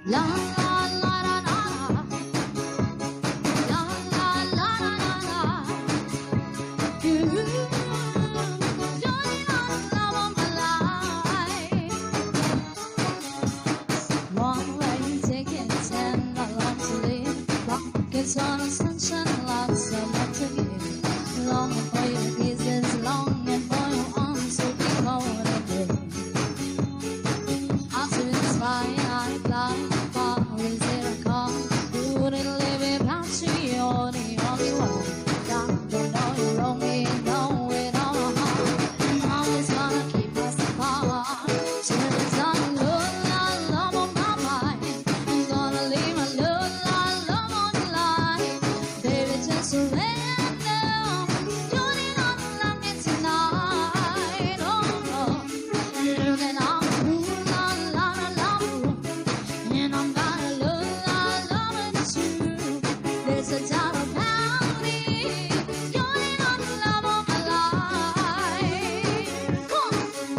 La la la la la, la la la la la la. You, you're the love of my life. One way taking 10, I long to live. Pockets on a sunshine, lots of love to give. Long for your kisses, long and for your arms to be holding me. After this fire, I fly far. Is it a call? Wouldn't live without you. You're the only one. God, don't know you wrong, me know it all. And always gonna keep us apart. Turns on love, love on my mind. I'm gonna leave my love, love on the line. Baby, just surrender. You're the only love me tonight. Oh, oh. Look at all the la la la la. And I'm gonna love with you. There's a doubt about me. You're the only love of my life. Come on.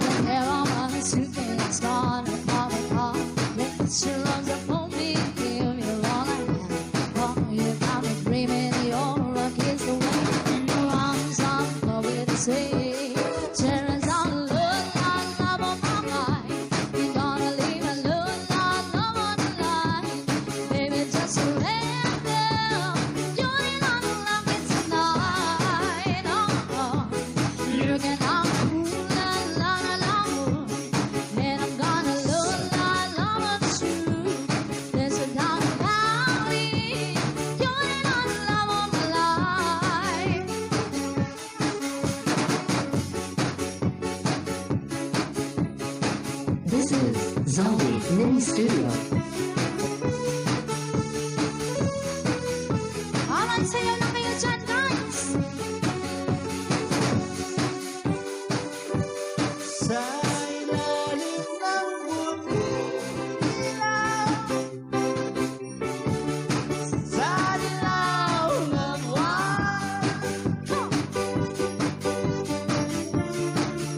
The hair on my suitcase gonna fall apart. Let your arms upon me, give me all I have. Oh, you got me dreaming, you're a kiss away. In your arms, I'm going to say, Sharon's on love on my mind. You're gonna leave a love on the line. Baby, just surrender. You're the only love me tonight. Oh, oh. Look at how la la la la. And I'm gonna love with you. There's a doubt about me. You're the only love of my life. This is Zombie Mini Studio. Aman sa'yo na kayo dyan, guys. Sa ilalim ng puting ilaw, sa dilaw ng buwan,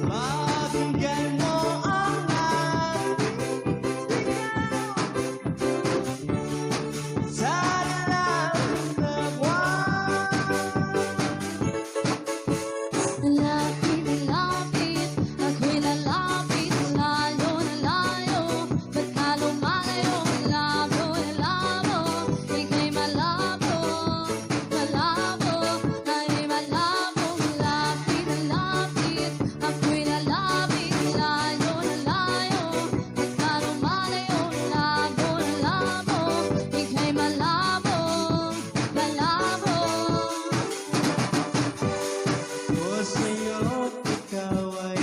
pakinggan mo ang aking sa dilaw ng buwan. Lapit, lapit, ako'y lalapit, layo na layo. Ba't ka lumalayo? Malabo na labo, ika'y malabo, malabo, ay malabo. Lapit na lapit, ako'y lalapit, layo na layo. Ba't ka lumalayo? Malabo na labo, ika'y malabo, malabo. O sa'yo't ikaw ay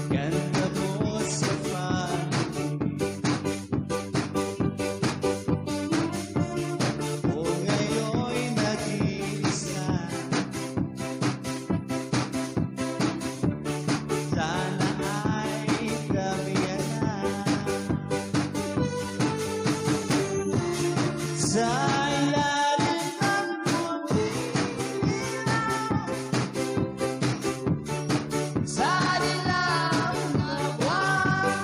ganda mo sa pag-ibig. O ngayon'y nag-iisa, sana ay gabihan na. Sa ilalim ng puting ilaw, sa dilaw na buwan,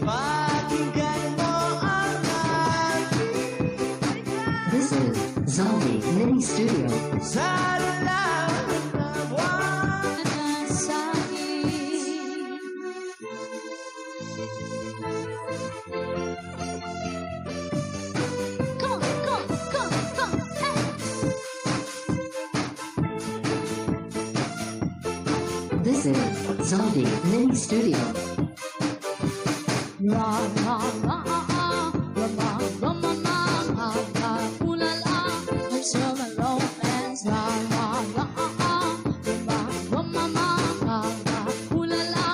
pakinggan mo ang aking This is Zombie Mini Studio. sa dilaw na buwan. Come on, come on, come on, come on, hey! This is Zombie Mini Studio. La la la la la la la la la, ooh la la, let's have a romance. La la la la la la la, ooh la la,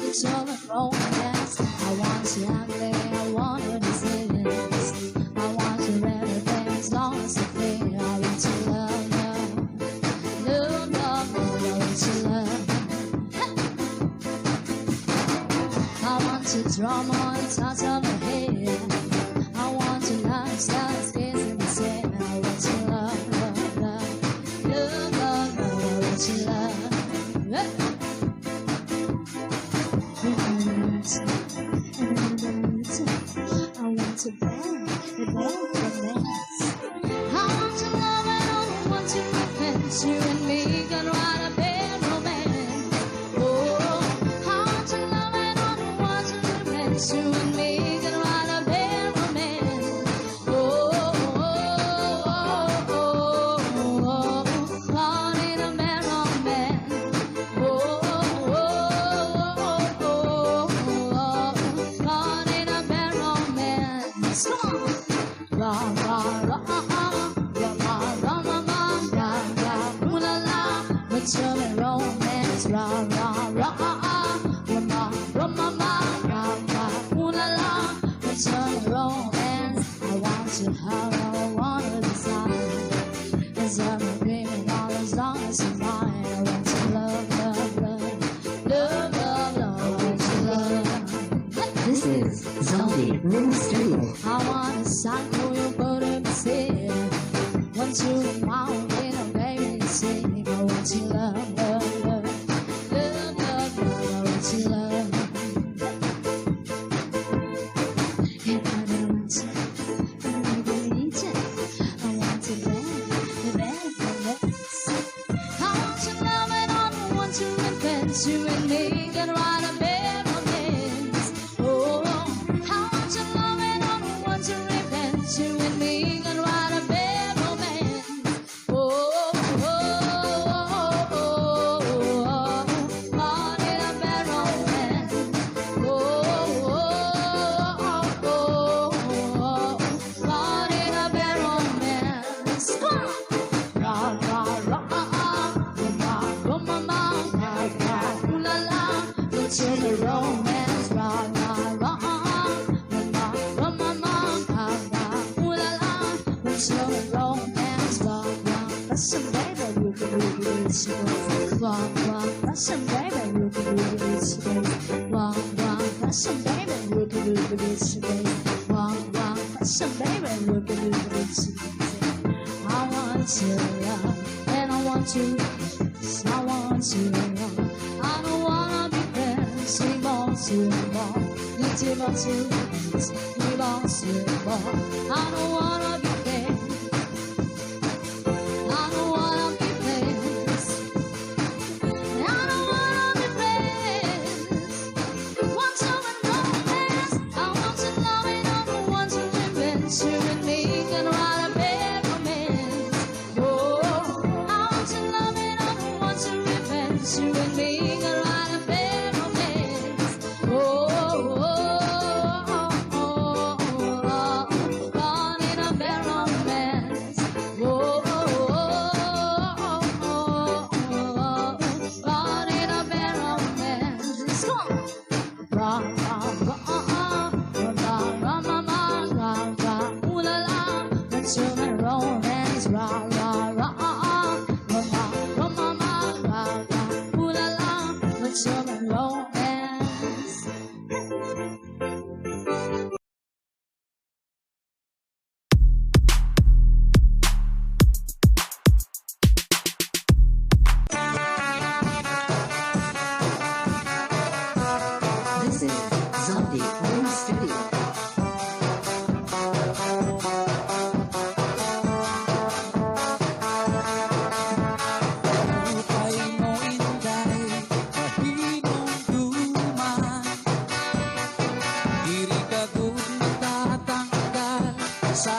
let's have a romance. I want you ugly, I want you disease. I want you everything as long as you feel. I want to love you, love, love, love, I want to love. I want to draw more the touch of your hair. I want to love, start kissing the sand. I want to love, love, love, love, love, love, I want to love. the bad romance. I want to love and I don't want to repent. You and me can write a bad romance. Oh, I want to love and I don't want to repent. You and me can write a bad romance. Oh, caught in a bad romance. Caught in a bad romance. Come on. Ra ra ra ra ra ra ra ra ra ra. Ooh la la, what's your romance? Ra ra ra ra ra ra ra ra ra. Ooh la la, what's your romance? I want to have, I want to decide. As I'm dreaming all as long as you're mine. I want to love, love, love, love, love, love. I want to love. This is Zombie Mini Studio. I want a cycle, you put it in. Want you in my little baby to sing. I want to love, love, love, love, love, love. I want to love. If I don't want to, I really need you. I want to beg, romance. I want to love and I don't want to repent. You and me can write a bad romance. Oh, I want to love and I don't want to repent. You and me can write a bad romance. Oh, caught in a bad romance. Caught in a bad romance. Come on. Ra ra ra ra ra ra ra ra ra. Ooh la la, what's your romance? Ra ra ra ra ra ra ra ra. Ooh la la, what's your romance? Ra ra. Listen, baby, you can do this. Ra ra. Listen, baby, you can do this. Ra ra. Listen, baby, you can do this. Ra ra. Listen, baby, you can do this. I want to love and I want to lose. I want to love. I don't wanna be friends. We want to more. You do want to lose. We want to more. I don't wanna be friends. I don't wanna be friends. I don't wanna be friends. Want to romance. I want to love and I don't want to repent. You and me can write a bad romance. Oh, I want to love and I don't want to repent. You and me can write a bad romance. Caught in a bad romance. Caught in a bad romance. Come on. Ra ra ra ra ra ra ra ra ra. Ooh la la, what's your romance? Ra ra ra ra ra ra ra ra ra. Ooh la la, what's your romance? This is Zombie Mini Studio. Hukay mo inday, mahinong duman. Diri ka gud matatanggal sa